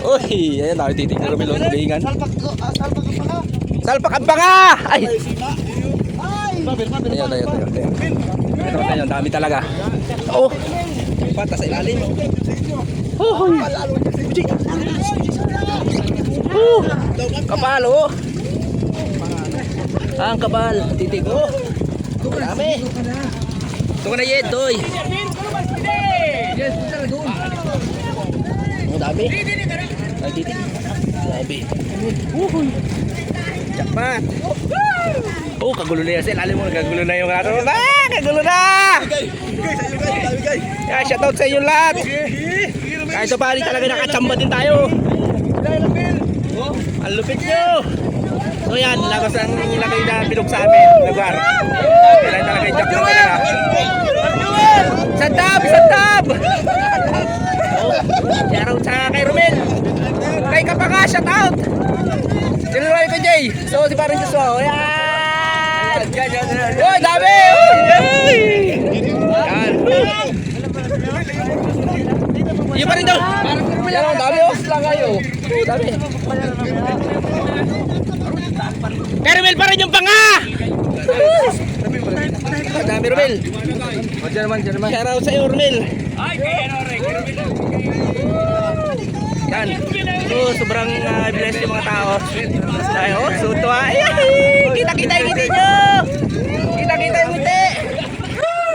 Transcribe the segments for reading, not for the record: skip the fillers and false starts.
Uy, ayan, nakititig na Romel. Galingan. Salpak ang panga. Salpak ang panga! Ay! Ay! Ayan. Ito, dami talaga. Oo. Pata sa ilalim. Hoy. Kapal, oh. Ang kapal. Titig, oh. Dami. Ito ka na yun, Toy. Ang dami. Ay, titig. Dami. Jackpot. Oh, kagulo na yan. Alam mo, kagulo na yung ato. Ah, kagulo na! Yeah, shoutout sa inyo lahat. Kahit ito pa rin talaga nakachamba din tayo. Ang lupit nyo. So yan, labas ang lagay na bilog sa amin. Lugar. Kailan talaga yung jack na talaga. Sandab! Sandab! Shoutout sa kay Romel. Kay Kapaka, shoutout! Sinuloy ko, Jay. So, si parang Joshua. Yan! Oh, dami! Yan! Yung pa rin daw! Yan, ang dami, oh! Lang kayo. Oh, dami. Kay Romel pa rin yung panga! Dami, Romel. Shoutout sa iyo, Romel. Yan. So, sobrang bless yung mga tao. Dahil, oh, so tuwa. Kita-kita yung ngiti nyo. Kita-kita yung ngiti.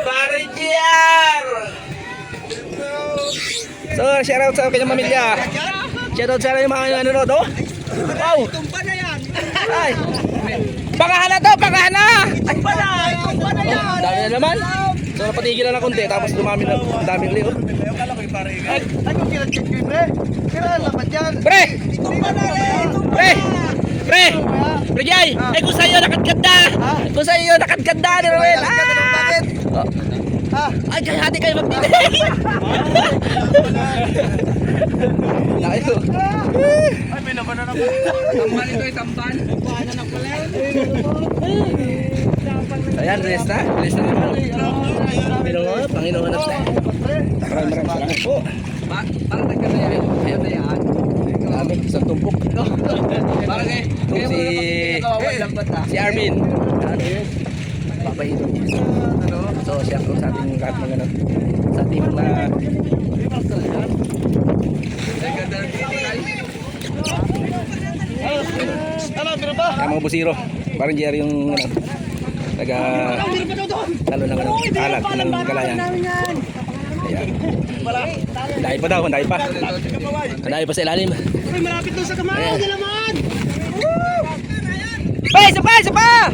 Parigyar! So, shoutout sa kanyang pamilya. Shoutout sa yung mga nanonood, oh. Wow! Tumpa na yan! Ay! Pagahan na to! Pagahan na! Ay! Tumpa na yan! Dami na naman. So, napatigilan na konti. Tapos dumami na. Dami ulit, oh. Ay, kung kila-check ko yun, pre. Kira lapat yan. Pre! Tumpa na yan! Pre! Pre! Pre Jay! Ay kung sa'yo nakatganda! Kung sa'yo nakatganda ni Romel! Bakit? Ha? Ay kaya hati kayo magtiti! Layo! Ay, may laban na naman. Tamban ito, tamban. Tamban na pala yun. Ayan, rest na. Rest na naman. Panginoon, Panginoon na tayo. Maraming salamat po. Parang nagkasaya yun. Ayaw na yan. Dami, isang tumpok. Parang eh. Si Armin. Papahito. So, siya ko sa ating lahat ng ano. Sa ating mga... Kaya mga busiro. Parang Jerry yung ano. Taga... Lalo ng ano. Alag ng Galayan. Ayan. Dahil pa daw, dahil pa. Dahil pa sa ilalim. Uy, malapit doon sa kamay. Hindi naman. Bay, isa pa, isa pa!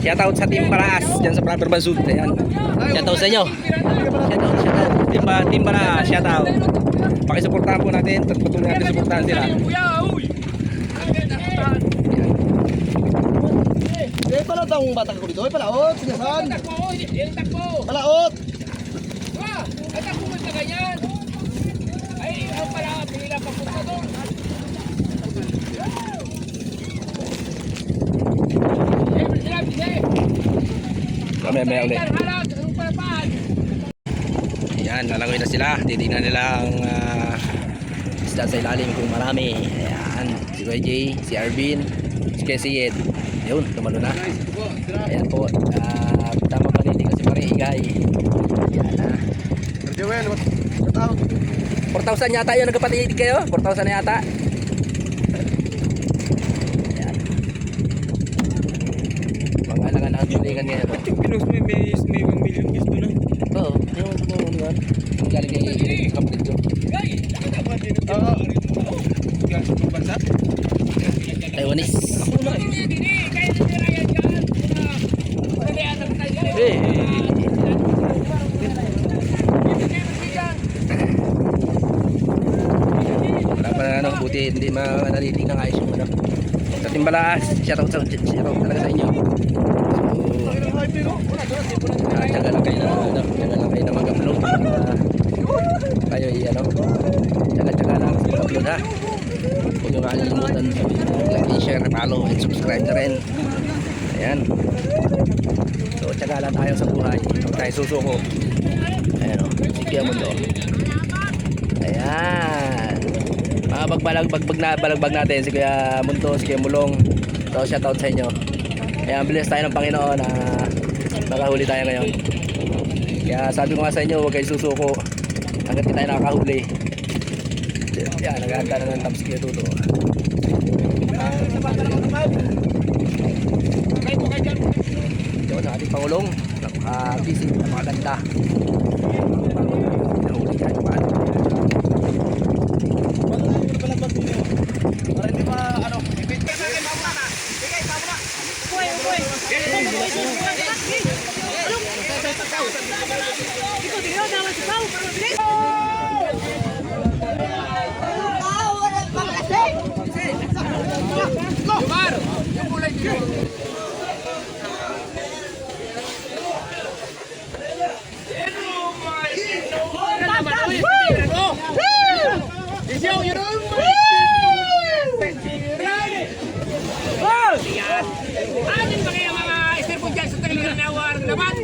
Shoutout sa Team Baraas dyan sa Proper Bansud. Ayan. Shoutout sa inyo. Team Baraas, shoutout. Pakisuportahan po natin. Patuloy natin suportahan sila. Eh, pala daw ang bata ko dito. Eh, palaot. Sinasan. Palaot. Ay, takbo mo sa ganyan. Ay, ang pala, pila pa punta doon. May ulit. Ayan, lalangoy na sila. Titignan nila ang isda sa ilalim kung marami. Ayan, si YJ, si Arvin, si Kesiyed. Ayun, tumalo na. Ayan po. Tama pa rin kasi pare igay. Ayan na. Joel, what out? 4,000 yata yun, nagkapatitig kayo? 4,000 na yata. Ayan. Mga alangan na ang tulingan ngayon. Pinos may 1 million gusto na. Oo, yung yun. Ang galing kay kapatid ko. Taiwanese. Wala pa na ano, buti hindi manalilig ng ayos yung ano. Sa Timbalaas, shoutout talaga sa inyo. Tsaga lang kayo na mag-upload. Kayo i-ano, tsaga lang sa mag-upload ha. Huwag nyo makalimutan like, share, follow, and subscribe na rin. Ayan. So tsaga lang tayo sa buhay. Huwag tayo susuko. Ayan o. Si Kuya Mundo. Ayan. Mga balagbag natin si Kuya Mundo, si Kuya Mulong. So shoutout sa inyo. Ayan, bilis tayo ng Panginoon na nakahuli tayo ngayon. Kaya sabi ko nga sa inyo, huwag kayo susuko hanggat di tayo nakakahuli. Yan, naghahanda na ng taps Kuya Tuto. Yun ang ating Pangulong. Napaka-busy, napakaganda. Nahuli ka yung paano. Para hindi pa ano. Jumar, yung kulay dito. Anin ba kaya mga istirpo dyan sa talihan na war naman?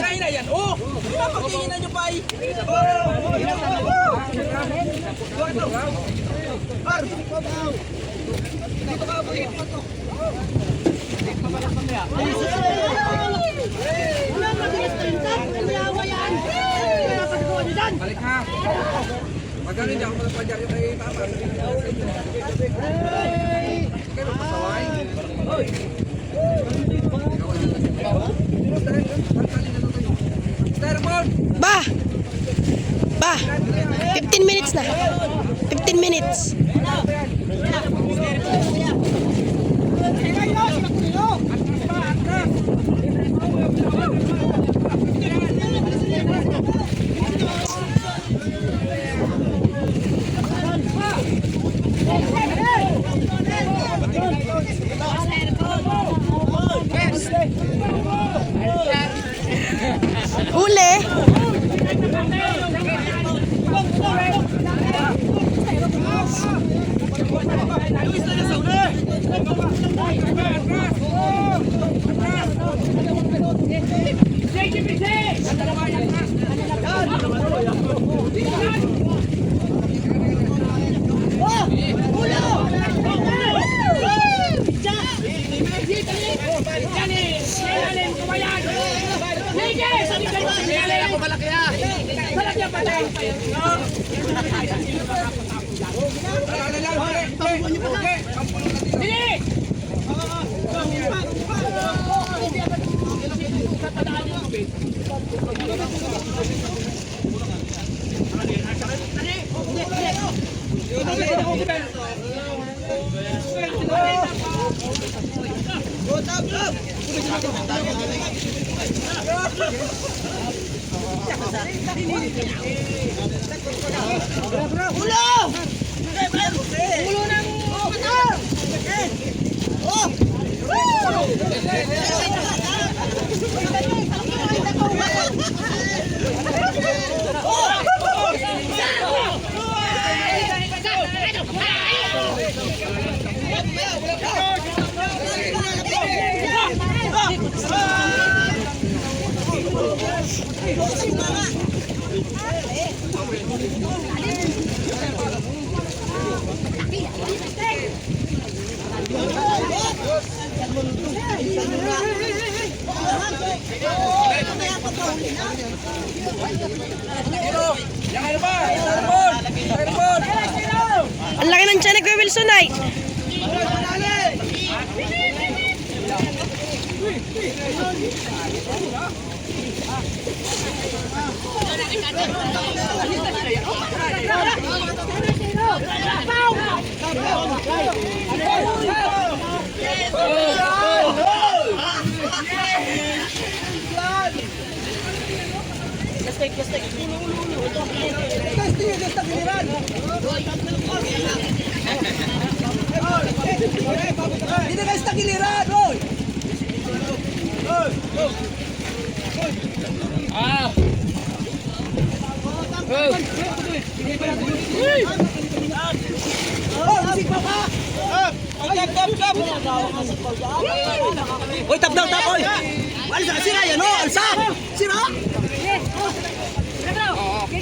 Hina yan. Oh, papakinginan nyo pa ay. Balik ha. Magkano dyan ako magpadyar yung kay Papa? Kaya magpasaway. Bah! Bah! 15 minutes na. 15 minutes. Huli! Ang laki ng tiyan ni Kuya Wilson ay. Dito guys, tagiliran, oy! Ah! Oh, musik pa pa! Oy, tap daw, tap, oy! Alsa, sira yan, oh! Alsa! Sira!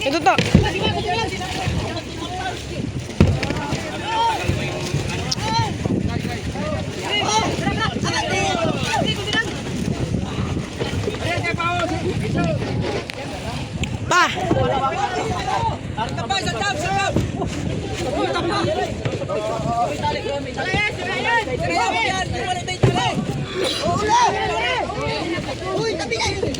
Ito to. Pa. Tapay, sa tap, sa tap! Oh, tap pa! Uy, tabi na yun!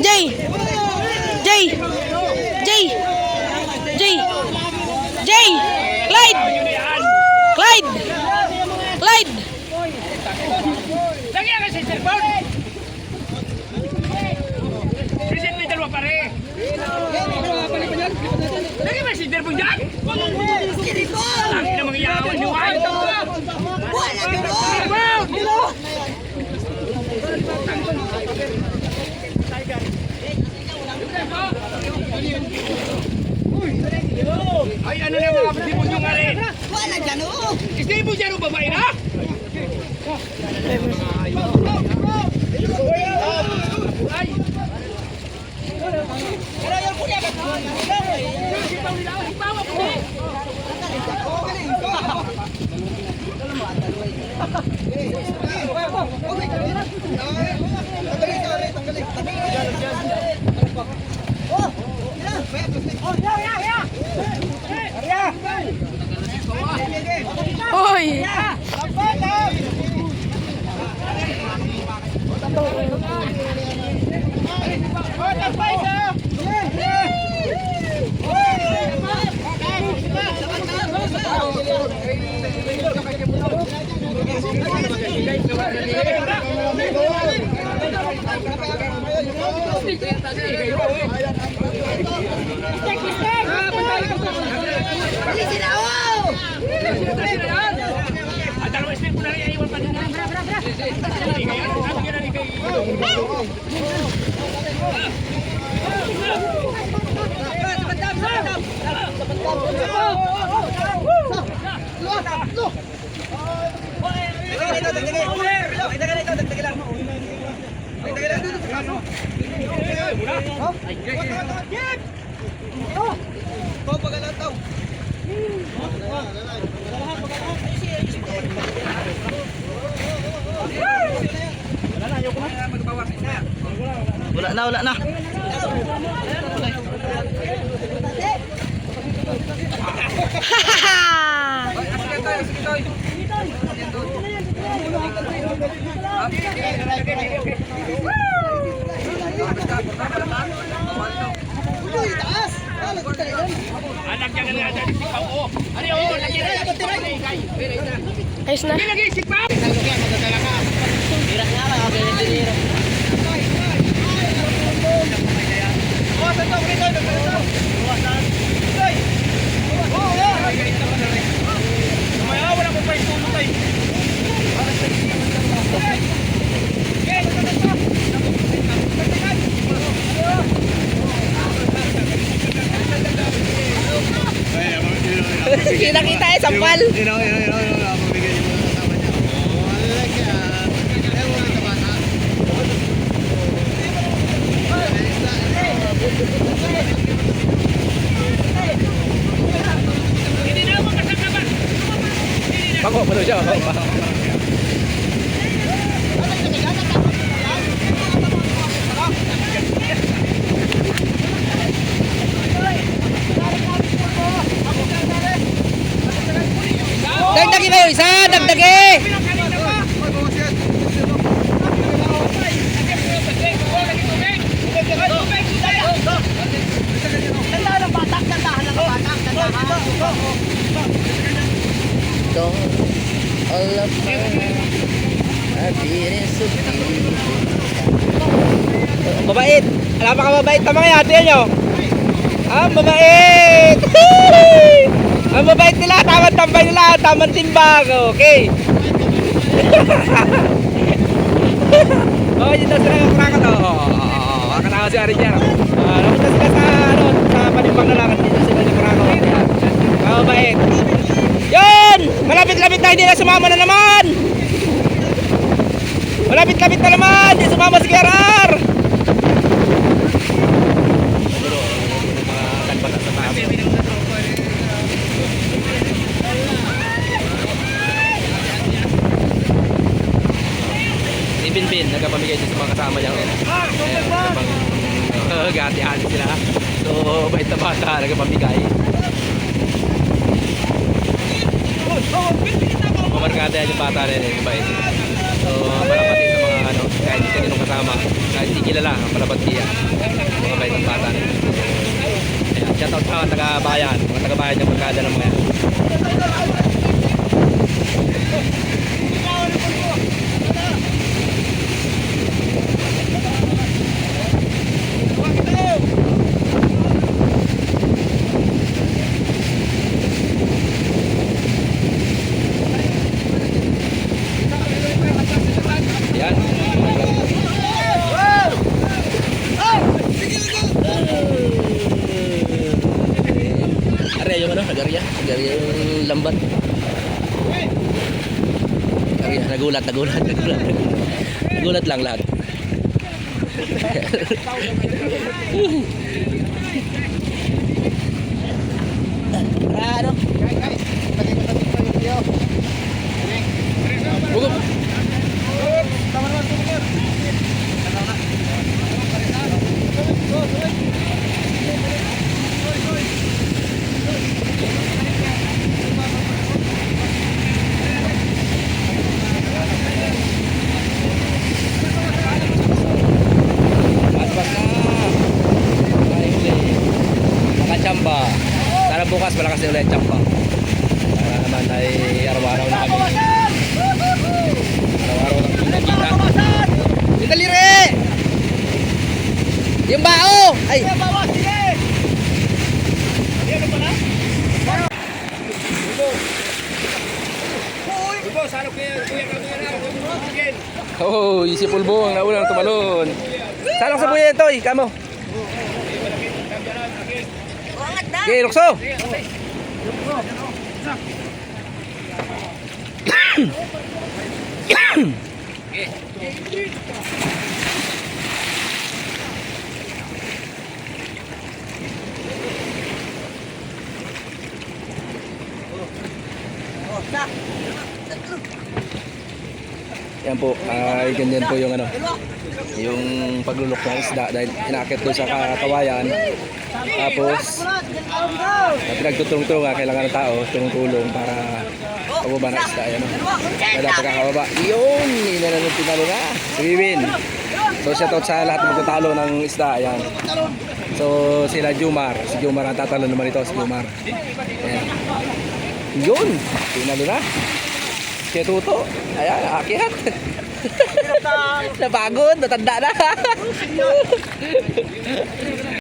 Jay. Jay. Jay. Jay. Jay. Clyde. Clyde. Clyde. Lagi ka sa cellphone! Present may dalawa pare! Lagi ba si cellphone dyan? Ang ina mga yawan niyo ay! Ay, ano na mga patibon nyo nga rin? Wala dyan, oh! Istay dyan o babae na? Ay! Hoy. At dalawa spin po na rin iwan pa din. Wala na. Anak jangan ada di sikap. Oh, ada oh lagi ada. Ayos na. Lagi sikap. Wala ko pa itulog ay. Mabait. Alam pa ka mabait na mga yate nyo. Ah, mabait. Ang mabait nila, tamang tambay nila, tamang timbang. Okay. Oh, dito sila yung krakot. Oh, akala ko si Ariel. Napunta sila sa panimbang na lang. Dito sila yung krakot. Mabait. Yun! Malapit-lapit na, hindi na sumama na naman. Malapit-lapit na naman. Hindi sumama si KRR. Bin, nagpapamigay din sa mga kasama niya. Gati-hati sila. So, bait na bata, nagpapamigay. Mamarkada yan yung bata rin, yung bait. So, palapati sa mga ano, kahit kaninong kasama, kahit hindi kilala, palapati yan. Mga bait ng bata rin. Ayan, shoutout sa mga taga-bayan, yung barkada ng mga yan. Yan. Are yung ano, nagarya yung lambat. Nagulat lang lahat. Ano? Bukup. Chamba. Sana bukas malakas na ulit chamba. Para naman ay araw-araw na kami. Araw-araw na kami nakita. Yung daliri! Yung bao! Ay! Yung bao! Sige! Ano pala? Ubo! Salok niya! Kuya kami na! Oh, si Pulbo ang naunang tumalon. Salok sa buya ito, kamo. Okay, Lukso! Yan po, ay ganyan po yung ano, yung paglulok ng isda dahil inakit doon sa kawayan. Tapos pinagtutulong-tulong kailangan ng tao tulong-tulong para pababa na isda. Yan, kada pagkakababa yun, hindi na natin tinalo na si Wiwin. So shoutout sa lahat ng magtatalo ng isda. Ayan. So sila Jumar, si Jumar ang tatalo naman ito, si Jumar. Ayan. Yun, tinalo na si Tuto. Ayan, akyat. Napagod, natanda na.